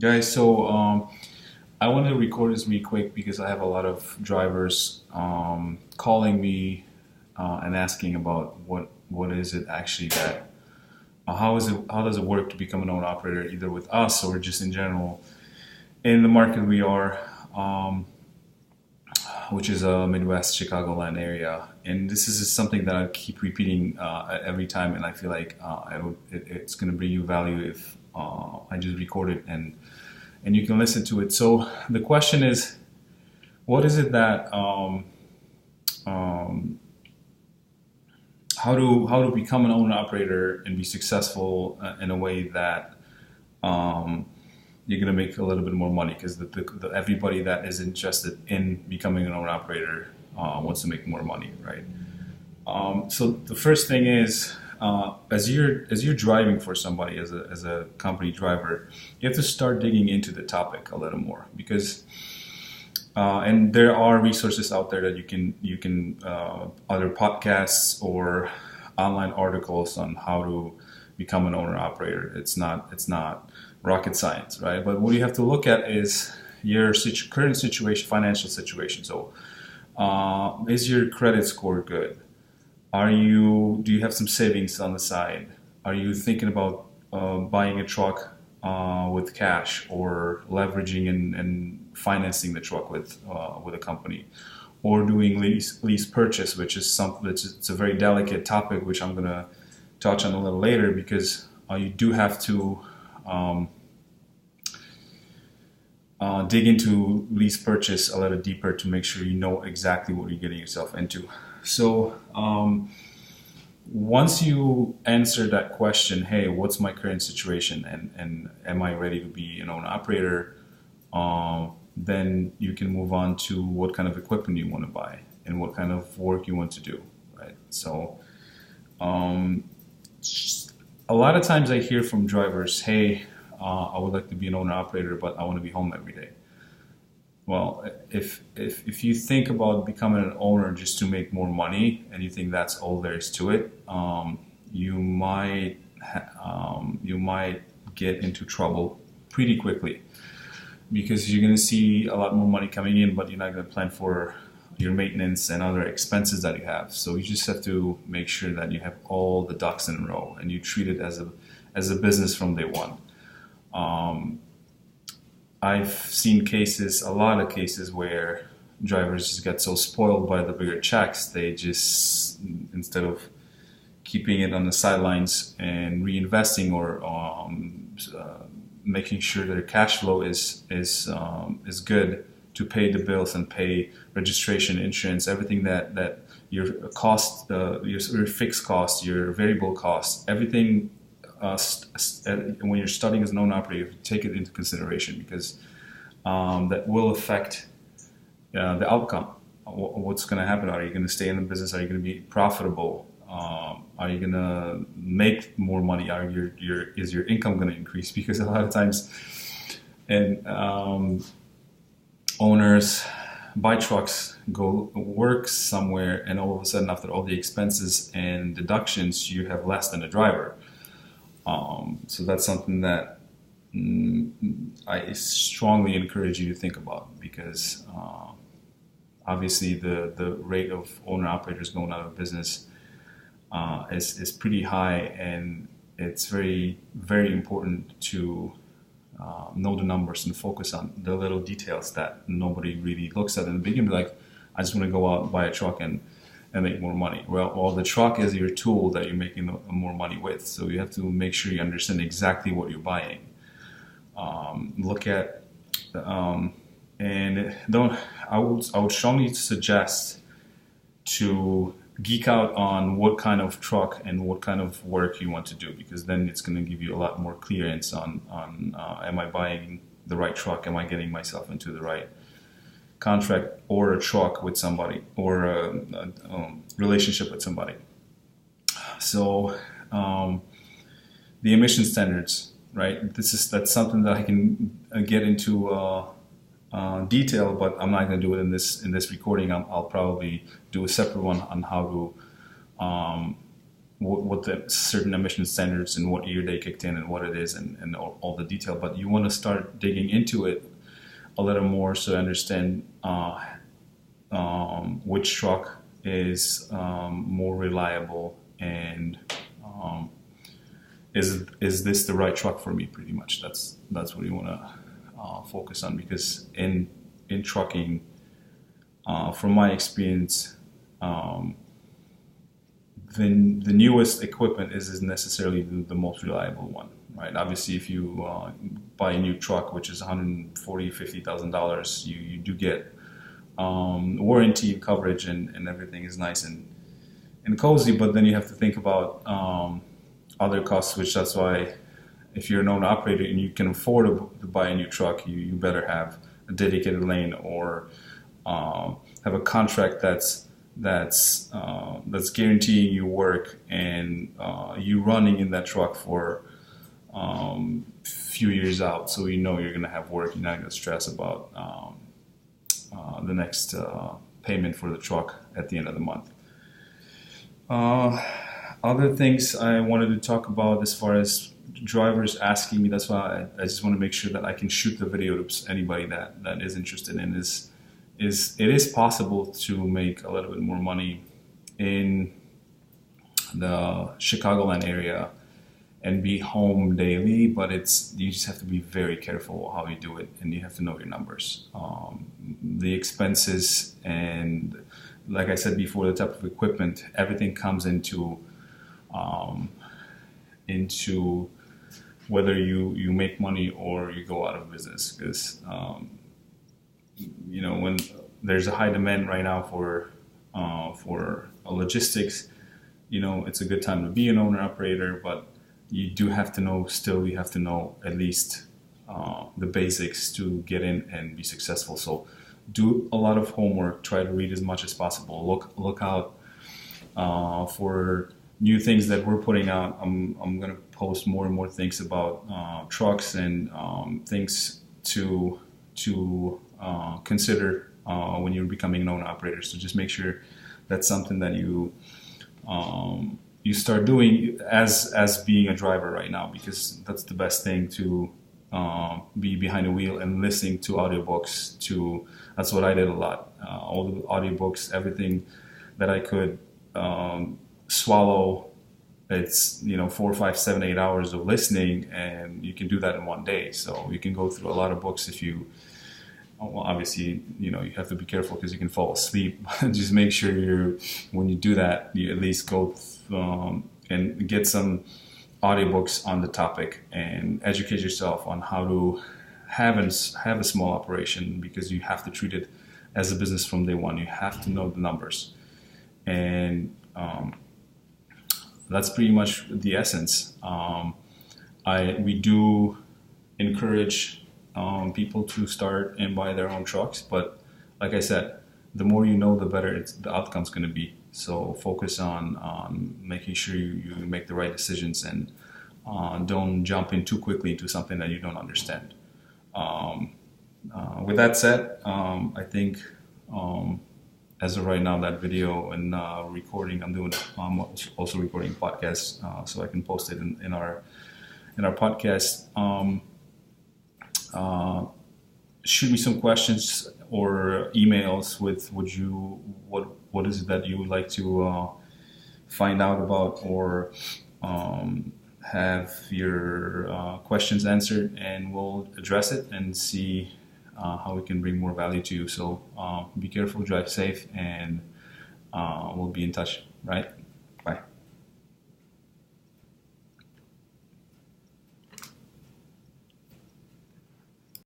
Guys, I wanted to record this really quick because I have a lot of drivers calling me and asking about what is it actually that how does it work to become an owner operator either with us or just in general in the market we are, um, which is a Midwest Chicagoland area. And this is just something that I keep repeating every time, and I feel like it's going to bring you value if I just record it and you can listen to it. So the question is, what is it that um, how to become an owner operator and be successful in a way that um, you're going to make a little bit more money because everybody that is interested in becoming an owner operator wants to make more money, right? So the first thing is, as you're driving for somebody as a company driver, you have to start digging into the topic a little more because and there are resources out there that you can other podcasts or online articles on how to become an owner operator. It's not rocket science, right? But what you have to look at is your current situation, financial situation. So, is your credit score good? Do you have some savings on the side? Are you thinking about buying a truck with cash or leveraging and financing the truck with a company, or doing lease purchase, which is something it's a very delicate topic, which I'm gonna touch on a little later because you do have to um, dig into lease purchase a little deeper to make sure you know exactly what you're getting yourself into. So once you answer that question, hey, what's my current situation and am I ready to be an owner operator? Then you can move on to what kind of equipment you want to buy and what kind of work you want to do, right? So um, a lot of times I hear from drivers, hey, I would like to be an owner operator, but I want to be home every day. Well, if you think about becoming an owner just to make more money and you think that's all there is to it, you might get into trouble pretty quickly because you're going to see a lot more money coming in, but you're not going to plan for your maintenance and other expenses that you have. So you just have to make sure that you have all the ducks in a row and you treat it as a business from day one. Um, I've seen cases, a lot of cases where drivers just get so spoiled by the bigger checks, they just, instead of keeping it on the sidelines and reinvesting or making sure their cash flow is good to pay the bills and pay registration, insurance, everything that your cost, your fixed cost, your variable costs, everything when you're starting as an owner operator, you take it into consideration because that will affect the outcome. What's going to happen? Are you going to stay in the business? Are you going to be profitable? Are you going to make more money? Is your income going to increase? Because a lot of times, and owners buy trucks, go work somewhere, and all of a sudden, after all the expenses and deductions, you have less than a driver. So that's something that I strongly encourage you to think about because obviously the rate of owner operators going out of business is pretty high, and it's very very important to know the numbers and focus on the little details that nobody really looks at in the beginning. Be like, I just want to go out and buy a truck and make more money. Well, the truck is your tool that you're making more money with. So you have to make sure you understand exactly what you're buying. Look at and don't. I would strongly suggest to geek out on what kind of truck and what kind of work you want to do because then it's going to give you a lot more clearance on am I buying the right truck? Am I getting myself into the right contract or a truck with somebody or a relationship with somebody. So the emission standards, right? That's something that I can get into detail, but I'm not going to do it in this recording. I'll probably do a separate one on how to what the certain emission standards and what year they kicked in and what it is and all the detail. But you want to start digging into it a little more so understand which truck is more reliable and is this the right truck for me? Pretty much that's what you want to focus on, because in trucking, from my experience, the newest equipment isn't necessarily the most reliable one, right? Obviously, if you buy a new truck, which is $140,000, $50,000, you do get warranty coverage and everything is nice and cozy, but then you have to think about other costs, which that's why if you're an owner operator and you can afford to buy a new truck, you better have a dedicated lane or have a contract that's guaranteeing you work and you running in that truck for few years out, so you know you're gonna have work. You're not gonna stress about the next payment for the truck at the end of the month. Other things I wanted to talk about as far as drivers asking me, that's why I just want to make sure that I can shoot the video to anybody that is interested in is it is possible to make a little bit more money in the Chicagoland area and be home daily, but you just have to be very careful how you do it, and you have to know your numbers. The expenses and, like I said before, the type of equipment, everything comes into whether you make money or you go out of business, because when there's a high demand right now for logistics, it's a good time to be an owner operator, but you do have to know, you have to know at least the basics to get in and be successful. So do a lot of homework, try to read as much as possible, look out for new things that we're putting out. I'm going to post more and more things about trucks and things to consider when you're becoming an owner operator. So just make sure that's something that you start doing as being a driver right now, because that's the best thing, to be behind the wheel and listening to audiobooks. That's what I did a lot. All the audiobooks, everything that I could swallow. It's 4, 5, 7, 8 hours of listening, and you can do that in one day. So you can go through a lot of books if you. Well, obviously, you have to be careful because you can fall asleep. Just make sure when you do that, you at least go and get some audiobooks on the topic and educate yourself on how to have a small operation, because you have to treat it as a business from day one. You have to know the numbers, and that's pretty much the essence. We do encourage people to start and buy their own trucks, but like I said, the more you know, the better the outcome's going to be. So focus on making sure you make the right decisions and don't jump in too quickly into something that you don't understand. With that said, I think as of right now, that video and recording, I'm also recording podcasts, so I can post it in our podcast. Shoot me some questions or emails with what is it that you would like to find out about, or have your questions answered, and we'll address it and see how we can bring more value to you. So be careful, drive safe, and we'll be in touch, right?